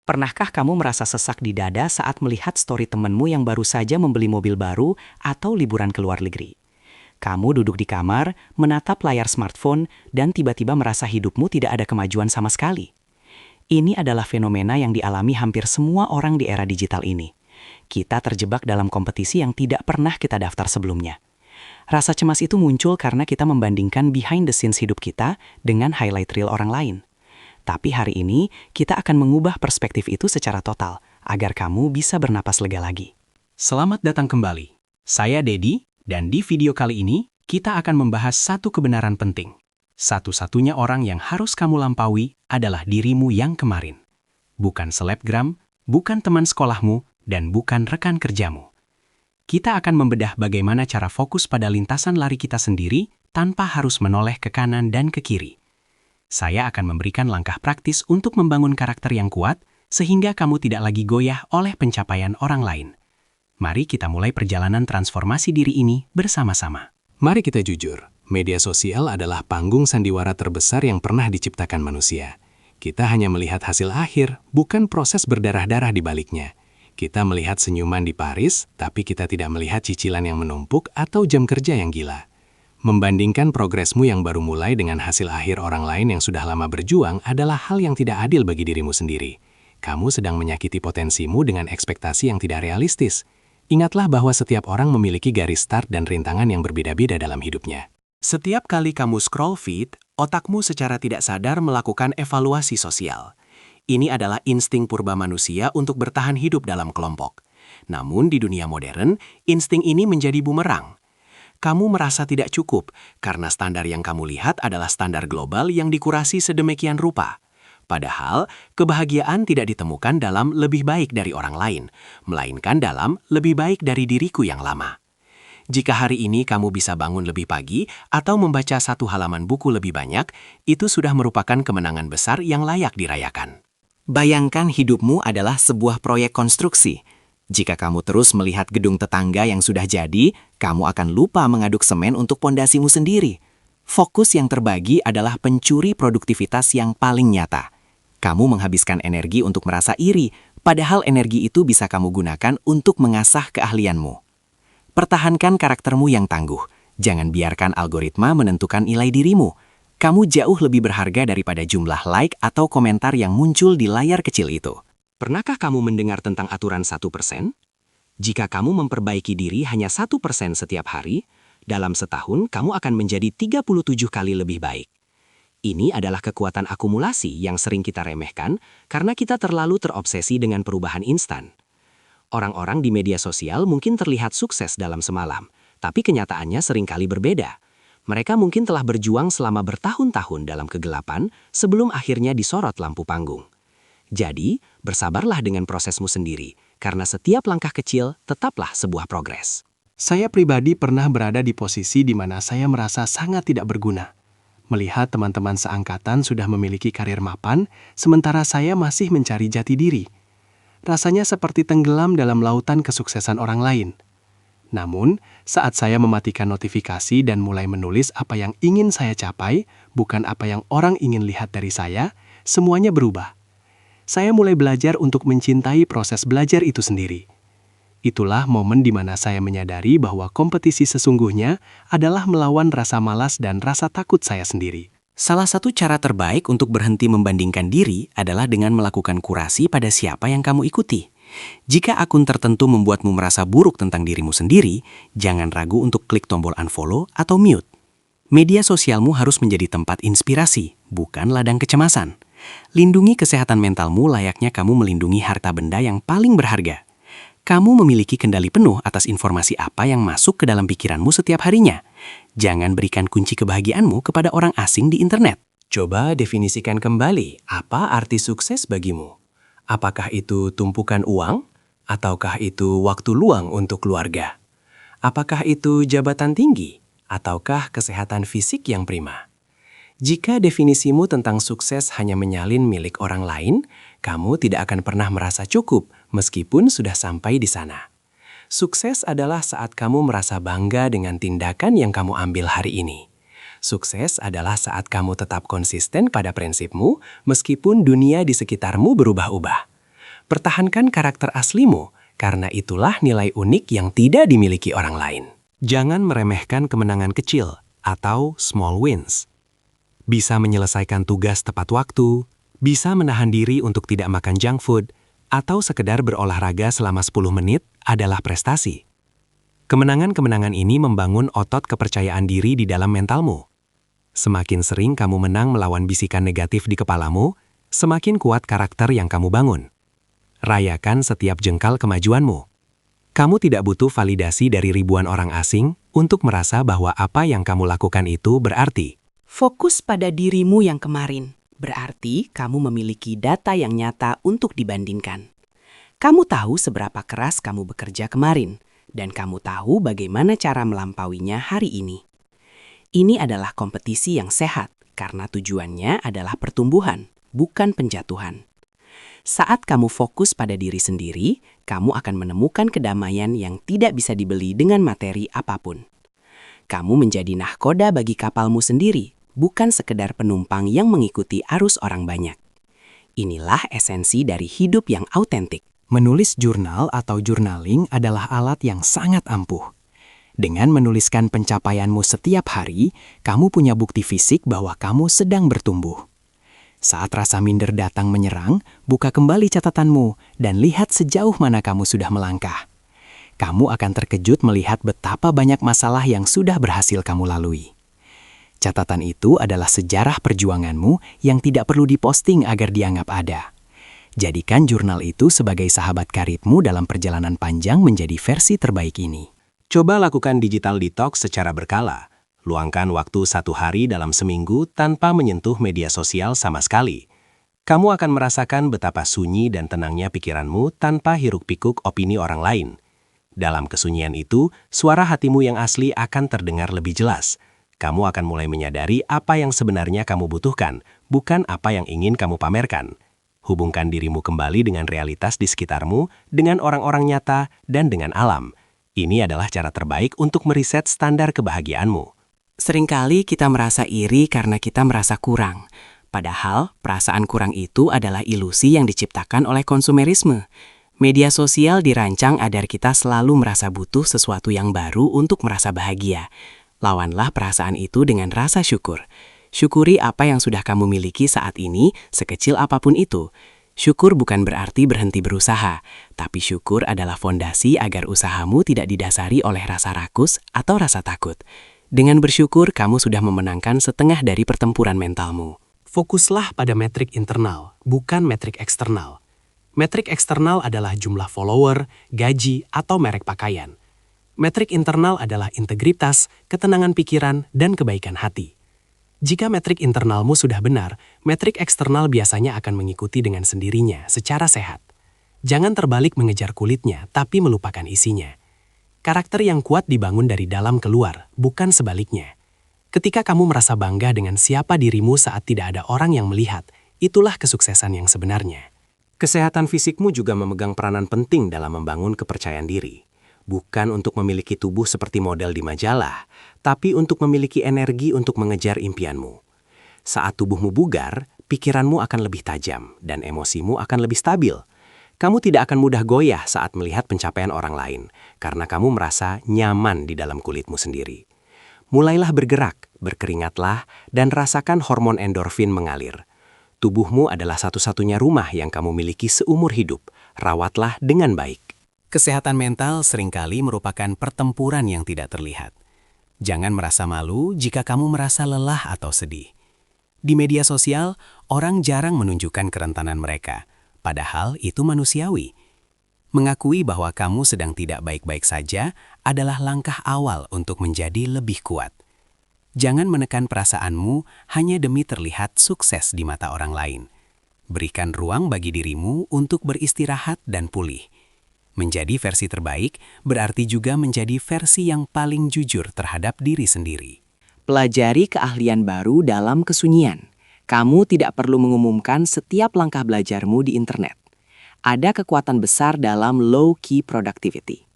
Pernahkah kamu merasa sesak di dada saat melihat story temenmu yang baru saja membeli mobil baru atau liburan ke luar negeri? Kamu duduk di kamar, menatap layar smartphone, dan tiba-tiba merasa hidupmu tidak ada kemajuan sama sekali. Ini adalah fenomena yang dialami hampir semua orang di era digital ini. Kita terjebak dalam kompetisi yang tidak pernah kita daftar sebelumnya. Rasa cemas itu muncul karena kita membandingkan behind the scenes hidup kita dengan highlight reel orang lain. Tapi hari ini, kita akan mengubah perspektif itu secara total, agar kamu bisa bernapas lega lagi. Selamat datang kembali. Saya Dedi, dan di video kali ini, kita akan membahas satu kebenaran penting. Satu-satunya orang yang harus kamu lampaui adalah dirimu yang kemarin. Bukan selebgram, bukan teman sekolahmu, dan bukan rekan kerjamu. Kita akan membedah bagaimana cara fokus pada lintasan lari kita sendiri tanpa harus menoleh ke kanan dan ke kiri. Saya akan memberikan langkah praktis untuk membangun karakter yang kuat, sehingga kamu tidak lagi goyah oleh pencapaian orang lain. Mari kita mulai perjalanan transformasi diri ini bersama-sama. Mari kita jujur, media sosial adalah panggung sandiwara terbesar yang pernah diciptakan manusia. Kita hanya melihat hasil akhir, bukan proses berdarah-darah di baliknya. Kita melihat senyuman di Paris, tapi kita tidak melihat cicilan yang menumpuk atau jam kerja yang gila. Membandingkan progresmu yang baru mulai dengan hasil akhir orang lain yang sudah lama berjuang adalah hal yang tidak adil bagi dirimu sendiri. Kamu sedang menyakiti potensimu dengan ekspektasi yang tidak realistis. Ingatlah bahwa setiap orang memiliki garis start dan rintangan yang berbeda-beda dalam hidupnya. Setiap kali kamu scroll feed, otakmu secara tidak sadar melakukan evaluasi sosial. Ini adalah insting purba manusia untuk bertahan hidup dalam kelompok. Namun di dunia modern, insting ini menjadi bumerang. Kamu merasa tidak cukup karena standar yang kamu lihat adalah standar global yang dikurasi sedemikian rupa. Padahal, kebahagiaan tidak ditemukan dalam lebih baik dari orang lain, melainkan dalam lebih baik dari diriku yang lama. Jika hari ini kamu bisa bangun lebih pagi atau membaca satu halaman buku lebih banyak, itu sudah merupakan kemenangan besar yang layak dirayakan. Bayangkan hidupmu adalah sebuah proyek konstruksi. Jika kamu terus melihat gedung tetangga yang sudah jadi, kamu akan lupa mengaduk semen untuk pondasimu sendiri. Fokus yang terbagi adalah pencuri produktivitas yang paling nyata. Kamu menghabiskan energi untuk merasa iri, padahal energi itu bisa kamu gunakan untuk mengasah keahlianmu. Pertahankan karaktermu yang tangguh. Jangan biarkan algoritma menentukan nilai dirimu. Kamu jauh lebih berharga daripada jumlah like atau komentar yang muncul di layar kecil itu. Pernahkah kamu mendengar tentang aturan 1%? Jika kamu memperbaiki diri hanya 1% setiap hari, dalam setahun kamu akan menjadi 37 kali lebih baik. Ini adalah kekuatan akumulasi yang sering kita remehkan karena kita terlalu terobsesi dengan perubahan instan. Orang-orang di media sosial mungkin terlihat sukses dalam semalam, tapi kenyataannya seringkali berbeda. Mereka mungkin telah berjuang selama bertahun-tahun dalam kegelapan sebelum akhirnya disorot lampu panggung. Jadi, bersabarlah dengan prosesmu sendiri, karena setiap langkah kecil tetaplah sebuah progres. Saya pribadi pernah berada di posisi di mana saya merasa sangat tidak berguna. Melihat teman-teman seangkatan sudah memiliki karir mapan, sementara saya masih mencari jati diri. Rasanya seperti tenggelam dalam lautan kesuksesan orang lain. Namun, saat saya mematikan notifikasi dan mulai menulis apa yang ingin saya capai, bukan apa yang orang ingin lihat dari saya, semuanya berubah. Saya mulai belajar untuk mencintai proses belajar itu sendiri. Itulah momen di mana saya menyadari bahwa kompetisi sesungguhnya adalah melawan rasa malas dan rasa takut saya sendiri. Salah satu cara terbaik untuk berhenti membandingkan diri adalah dengan melakukan kurasi pada siapa yang kamu ikuti. Jika akun tertentu membuatmu merasa buruk tentang dirimu sendiri, jangan ragu untuk klik tombol unfollow atau mute. Media sosialmu harus menjadi tempat inspirasi, bukan ladang kecemasan. Lindungi kesehatan mentalmu layaknya kamu melindungi harta benda yang paling berharga. Kamu memiliki kendali penuh atas informasi apa yang masuk ke dalam pikiranmu setiap harinya. Jangan berikan kunci kebahagiaanmu kepada orang asing di internet. Coba definisikan kembali apa arti sukses bagimu. Apakah itu tumpukan uang? Ataukah itu waktu luang untuk keluarga? Apakah itu jabatan tinggi? Ataukah kesehatan fisik yang prima? Jika definisimu tentang sukses hanya menyalin milik orang lain, kamu tidak akan pernah merasa cukup meskipun sudah sampai di sana. Sukses adalah saat kamu merasa bangga dengan tindakan yang kamu ambil hari ini. Sukses adalah saat kamu tetap konsisten pada prinsipmu meskipun dunia di sekitarmu berubah-ubah. Pertahankan karakter aslimu, karena itulah nilai unik yang tidak dimiliki orang lain. Jangan meremehkan kemenangan kecil atau small wins. Bisa menyelesaikan tugas tepat waktu, bisa menahan diri untuk tidak makan junk food, atau sekedar berolahraga selama 10 menit adalah prestasi. Kemenangan-kemenangan ini membangun otot kepercayaan diri di dalam mentalmu. Semakin sering kamu menang melawan bisikan negatif di kepalamu, semakin kuat karakter yang kamu bangun. Rayakan setiap jengkal kemajuanmu. Kamu tidak butuh validasi dari ribuan orang asing untuk merasa bahwa apa yang kamu lakukan itu berarti. Fokus pada dirimu yang kemarin, berarti kamu memiliki data yang nyata untuk dibandingkan. Kamu tahu seberapa keras kamu bekerja kemarin, dan kamu tahu bagaimana cara melampauinya hari ini. Ini adalah kompetisi yang sehat, karena tujuannya adalah pertumbuhan, bukan penjatuhan. Saat kamu fokus pada diri sendiri, kamu akan menemukan kedamaian yang tidak bisa dibeli dengan materi apapun. Kamu menjadi nahkoda bagi kapalmu sendiri, bukan sekedar penumpang yang mengikuti arus orang banyak. Inilah esensi dari hidup yang autentik. Menulis jurnal atau journaling adalah alat yang sangat ampuh. Dengan menuliskan pencapaianmu setiap hari, kamu punya bukti fisik bahwa kamu sedang bertumbuh. Saat rasa minder datang menyerang, buka kembali catatanmu dan lihat sejauh mana kamu sudah melangkah. Kamu akan terkejut melihat betapa banyak masalah yang sudah berhasil kamu lalui. Catatan itu adalah sejarah perjuanganmu yang tidak perlu diposting agar dianggap ada. Jadikan jurnal itu sebagai sahabat karibmu dalam perjalanan panjang menjadi versi terbaik ini. Coba lakukan digital detox secara berkala. Luangkan waktu 1 hari dalam seminggu tanpa menyentuh media sosial sama sekali. Kamu akan merasakan betapa sunyi dan tenangnya pikiranmu tanpa hiruk-pikuk opini orang lain. Dalam kesunyian itu, suara hatimu yang asli akan terdengar lebih jelas. Kamu akan mulai menyadari apa yang sebenarnya kamu butuhkan, bukan apa yang ingin kamu pamerkan. Hubungkan dirimu kembali dengan realitas di sekitarmu, dengan orang-orang nyata, dan dengan alam. Ini adalah cara terbaik untuk meriset standar kebahagiaanmu. Seringkali kita merasa iri karena kita merasa kurang. Padahal, perasaan kurang itu adalah ilusi yang diciptakan oleh konsumerisme. Media sosial dirancang agar kita selalu merasa butuh sesuatu yang baru untuk merasa bahagia. Lawanlah perasaan itu dengan rasa syukur. Syukuri apa yang sudah kamu miliki saat ini, sekecil apapun itu. Syukur bukan berarti berhenti berusaha, tapi syukur adalah fondasi agar usahamu tidak didasari oleh rasa rakus atau rasa takut. Dengan bersyukur, kamu sudah memenangkan setengah dari pertempuran mentalmu. Fokuslah pada metrik internal, bukan metrik eksternal. Metrik eksternal adalah jumlah follower, gaji, atau merek pakaian. Metrik internal adalah integritas, ketenangan pikiran, dan kebaikan hati. Jika metrik internalmu sudah benar, metrik eksternal biasanya akan mengikuti dengan sendirinya secara sehat. Jangan terbalik mengejar kulitnya, tapi melupakan isinya. Karakter yang kuat dibangun dari dalam keluar, bukan sebaliknya. Ketika kamu merasa bangga dengan siapa dirimu saat tidak ada orang yang melihat, itulah kesuksesan yang sebenarnya. Kesehatan fisikmu juga memegang peranan penting dalam membangun kepercayaan diri. Bukan untuk memiliki tubuh seperti model di majalah, tapi untuk memiliki energi untuk mengejar impianmu. Saat tubuhmu bugar, pikiranmu akan lebih tajam dan emosimu akan lebih stabil. Kamu tidak akan mudah goyah saat melihat pencapaian orang lain, karena kamu merasa nyaman di dalam kulitmu sendiri. Mulailah bergerak, berkeringatlah, dan rasakan hormon endorfin mengalir. Tubuhmu adalah satu-satunya rumah yang kamu miliki seumur hidup. Rawatlah dengan baik. Kesehatan mental seringkali merupakan pertempuran yang tidak terlihat. Jangan merasa malu jika kamu merasa lelah atau sedih. Di media sosial, orang jarang menunjukkan kerentanan mereka, padahal itu manusiawi. Mengakui bahwa kamu sedang tidak baik-baik saja adalah langkah awal untuk menjadi lebih kuat. Jangan menekan perasaanmu hanya demi terlihat sukses di mata orang lain. Berikan ruang bagi dirimu untuk beristirahat dan pulih. Menjadi versi terbaik berarti juga menjadi versi yang paling jujur terhadap diri sendiri. Pelajari keahlian baru dalam kesunyian. Kamu tidak perlu mengumumkan setiap langkah belajarmu di internet. Ada kekuatan besar dalam low-key productivity.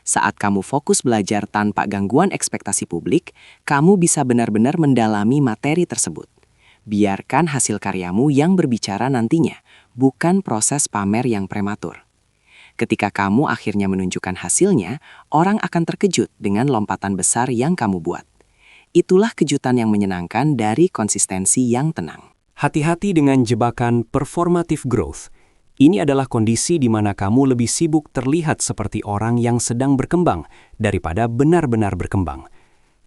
Saat kamu fokus belajar tanpa gangguan ekspektasi publik, kamu bisa benar-benar mendalami materi tersebut. Biarkan hasil karyamu yang berbicara nantinya, bukan proses pamer yang prematur. Ketika kamu akhirnya menunjukkan hasilnya, orang akan terkejut dengan lompatan besar yang kamu buat. Itulah kejutan yang menyenangkan dari konsistensi yang tenang. Hati-hati dengan jebakan performative growth. Ini adalah kondisi di mana kamu lebih sibuk terlihat seperti orang yang sedang berkembang daripada benar-benar berkembang.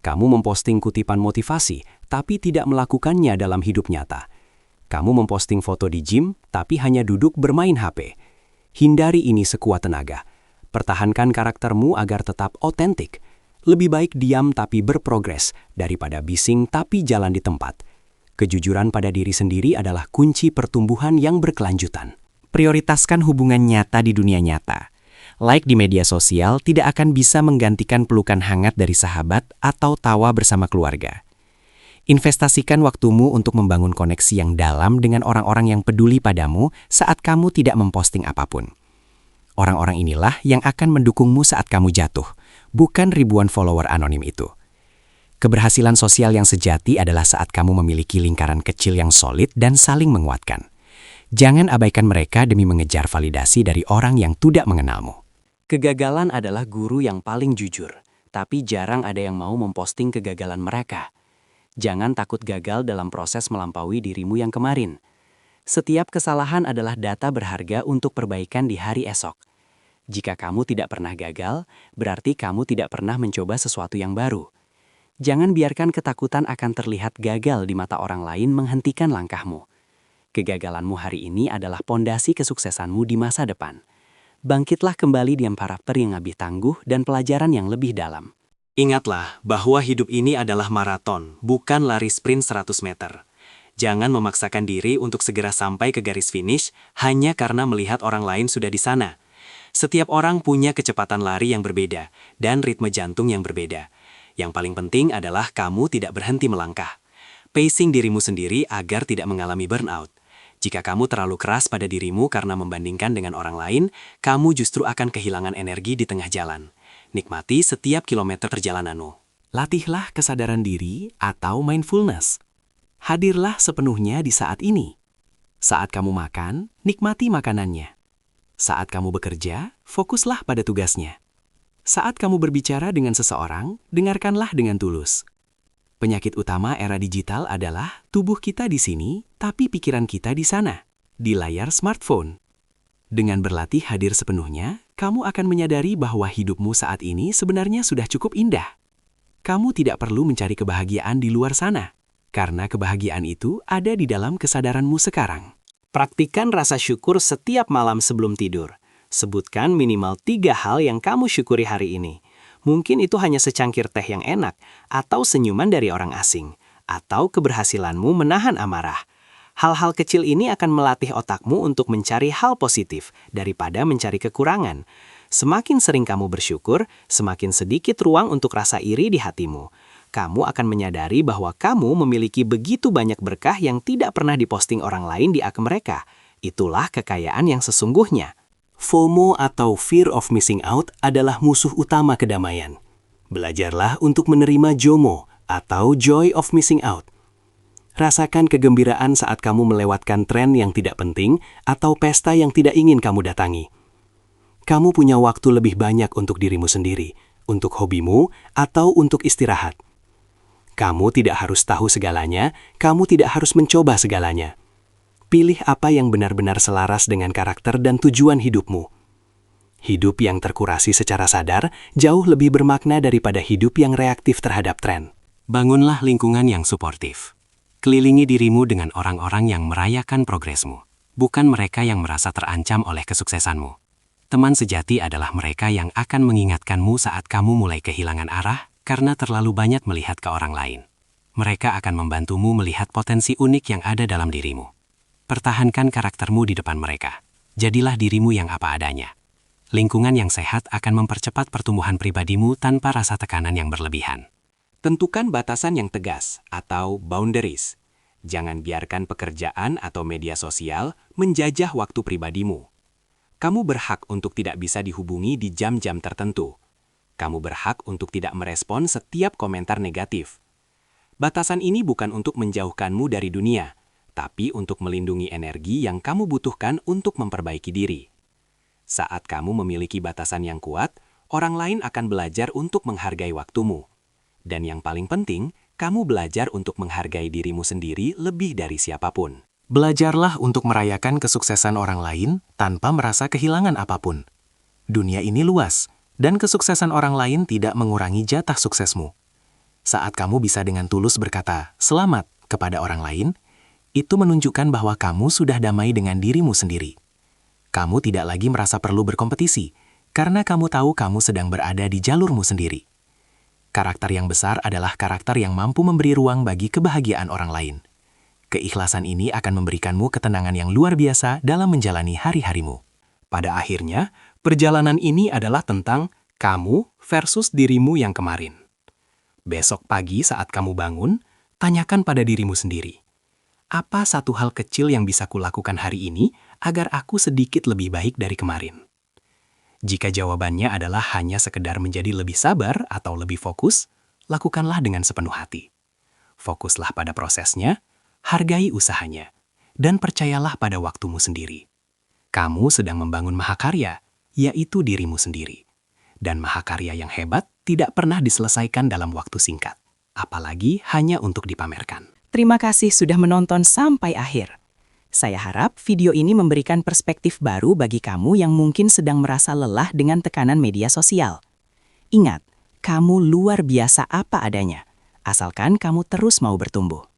Kamu memposting kutipan motivasi, tapi tidak melakukannya dalam hidup nyata. Kamu memposting foto di gym, tapi hanya duduk bermain HP. Hindari ini sekuat tenaga. Pertahankan karaktermu agar tetap otentik. Lebih baik diam tapi berprogres daripada bising tapi jalan di tempat. Kejujuran pada diri sendiri adalah kunci pertumbuhan yang berkelanjutan. Prioritaskan hubungan nyata di dunia nyata. Like di media sosial tidak akan bisa menggantikan pelukan hangat dari sahabat atau tawa bersama keluarga. Investasikan waktumu untuk membangun koneksi yang dalam dengan orang-orang yang peduli padamu saat kamu tidak memposting apapun. Orang-orang inilah yang akan mendukungmu saat kamu jatuh, bukan ribuan follower anonim itu. Keberhasilan sosial yang sejati adalah saat kamu memiliki lingkaran kecil yang solid dan saling menguatkan. Jangan abaikan mereka demi mengejar validasi dari orang yang tidak mengenalmu. Kegagalan adalah guru yang paling jujur, tapi jarang ada yang mau memposting kegagalan mereka. Jangan takut gagal dalam proses melampaui dirimu yang kemarin. Setiap kesalahan adalah data berharga untuk perbaikan di hari esok. Jika kamu tidak pernah gagal, berarti kamu tidak pernah mencoba sesuatu yang baru. Jangan biarkan ketakutan akan terlihat gagal di mata orang lain menghentikan langkahmu. Kegagalanmu hari ini adalah pondasi kesuksesanmu di masa depan. Bangkitlah kembali dengan karakter yang lebih tangguh dan pelajaran yang lebih dalam. Ingatlah bahwa hidup ini adalah maraton, bukan lari sprint 100 meter. Jangan memaksakan diri untuk segera sampai ke garis finish hanya karena melihat orang lain sudah di sana. Setiap orang punya kecepatan lari yang berbeda dan ritme jantung yang berbeda. Yang paling penting adalah kamu tidak berhenti melangkah. Pacing dirimu sendiri agar tidak mengalami burnout. Jika kamu terlalu keras pada dirimu karena membandingkan dengan orang lain, kamu justru akan kehilangan energi di tengah jalan. Nikmati setiap kilometer perjalananmu. Latihlah kesadaran diri atau mindfulness. Hadirlah sepenuhnya di saat ini. Saat kamu makan, nikmati makanannya. Saat kamu bekerja, fokuslah pada tugasnya. Saat kamu berbicara dengan seseorang, dengarkanlah dengan tulus. Penyakit utama era digital adalah tubuh kita di sini, tapi pikiran kita di sana, di layar smartphone. Dengan berlatih hadir sepenuhnya, kamu akan menyadari bahwa hidupmu saat ini sebenarnya sudah cukup indah. Kamu tidak perlu mencari kebahagiaan di luar sana, karena kebahagiaan itu ada di dalam kesadaranmu sekarang. Praktikan rasa syukur setiap malam sebelum tidur. Sebutkan minimal 3 hal yang kamu syukuri hari ini. Mungkin itu hanya secangkir teh yang enak, atau senyuman dari orang asing, atau keberhasilanmu menahan amarah. Hal-hal kecil ini akan melatih otakmu untuk mencari hal positif daripada mencari kekurangan. Semakin sering kamu bersyukur, semakin sedikit ruang untuk rasa iri di hatimu. Kamu akan menyadari bahwa kamu memiliki begitu banyak berkah yang tidak pernah diposting orang lain di akun mereka. Itulah kekayaan yang sesungguhnya. FOMO atau Fear of Missing Out adalah musuh utama kedamaian. Belajarlah untuk menerima JOMO atau Joy of Missing Out. Rasakan kegembiraan saat kamu melewatkan tren yang tidak penting atau pesta yang tidak ingin kamu datangi. Kamu punya waktu lebih banyak untuk dirimu sendiri, untuk hobimu, atau untuk istirahat. Kamu tidak harus tahu segalanya, kamu tidak harus mencoba segalanya. Pilih apa yang benar-benar selaras dengan karakter dan tujuan hidupmu. Hidup yang terkurasi secara sadar jauh lebih bermakna daripada hidup yang reaktif terhadap tren. Bangunlah lingkungan yang suportif. Kelilingi dirimu dengan orang-orang yang merayakan progresmu, bukan mereka yang merasa terancam oleh kesuksesanmu. Teman sejati adalah mereka yang akan mengingatkanmu saat kamu mulai kehilangan arah karena terlalu banyak melihat ke orang lain. Mereka akan membantumu melihat potensi unik yang ada dalam dirimu. Pertahankan karaktermu di depan mereka. Jadilah dirimu yang apa adanya. Lingkungan yang sehat akan mempercepat pertumbuhan pribadimu tanpa rasa tekanan yang berlebihan. Tentukan batasan yang tegas atau boundaries. Jangan biarkan pekerjaan atau media sosial menjajah waktu pribadimu. Kamu berhak untuk tidak bisa dihubungi di jam-jam tertentu. Kamu berhak untuk tidak merespon setiap komentar negatif. Batasan ini bukan untuk menjauhkanmu dari dunia, tapi untuk melindungi energi yang kamu butuhkan untuk memperbaiki diri. Saat kamu memiliki batasan yang kuat, orang lain akan belajar untuk menghargai waktumu. Dan yang paling penting, kamu belajar untuk menghargai dirimu sendiri lebih dari siapapun. Belajarlah untuk merayakan kesuksesan orang lain tanpa merasa kehilangan apapun. Dunia ini luas, dan kesuksesan orang lain tidak mengurangi jatah suksesmu. Saat kamu bisa dengan tulus berkata, "Selamat," kepada orang lain, itu menunjukkan bahwa kamu sudah damai dengan dirimu sendiri. Kamu tidak lagi merasa perlu berkompetisi, karena kamu tahu kamu sedang berada di jalurmu sendiri. Karakter yang besar adalah karakter yang mampu memberi ruang bagi kebahagiaan orang lain. Keikhlasan ini akan memberikanmu ketenangan yang luar biasa dalam menjalani hari-harimu. Pada akhirnya, perjalanan ini adalah tentang kamu versus dirimu yang kemarin. Besok pagi saat kamu bangun, tanyakan pada dirimu sendiri, apa satu hal kecil yang bisa kulakukan hari ini agar aku sedikit lebih baik dari kemarin? Jika jawabannya adalah hanya sekedar menjadi lebih sabar atau lebih fokus, lakukanlah dengan sepenuh hati. Fokuslah pada prosesnya, hargai usahanya, dan percayalah pada waktumu sendiri. Kamu sedang membangun mahakarya, yaitu dirimu sendiri. Dan mahakarya yang hebat tidak pernah diselesaikan dalam waktu singkat, apalagi hanya untuk dipamerkan. Terima kasih sudah menonton sampai akhir. Saya harap video ini memberikan perspektif baru bagi kamu yang mungkin sedang merasa lelah dengan tekanan media sosial. Ingat, kamu luar biasa apa adanya, asalkan kamu terus mau bertumbuh.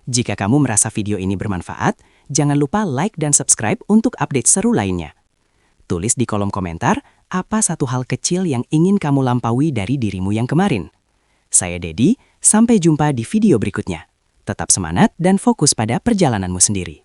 Jika kamu merasa video ini bermanfaat, jangan lupa like dan subscribe untuk update seru lainnya. Tulis di kolom komentar apa satu hal kecil yang ingin kamu lampaui dari dirimu yang kemarin. Saya Dedi, sampai jumpa di video berikutnya. Tetap semangat dan fokus pada perjalananmu sendiri.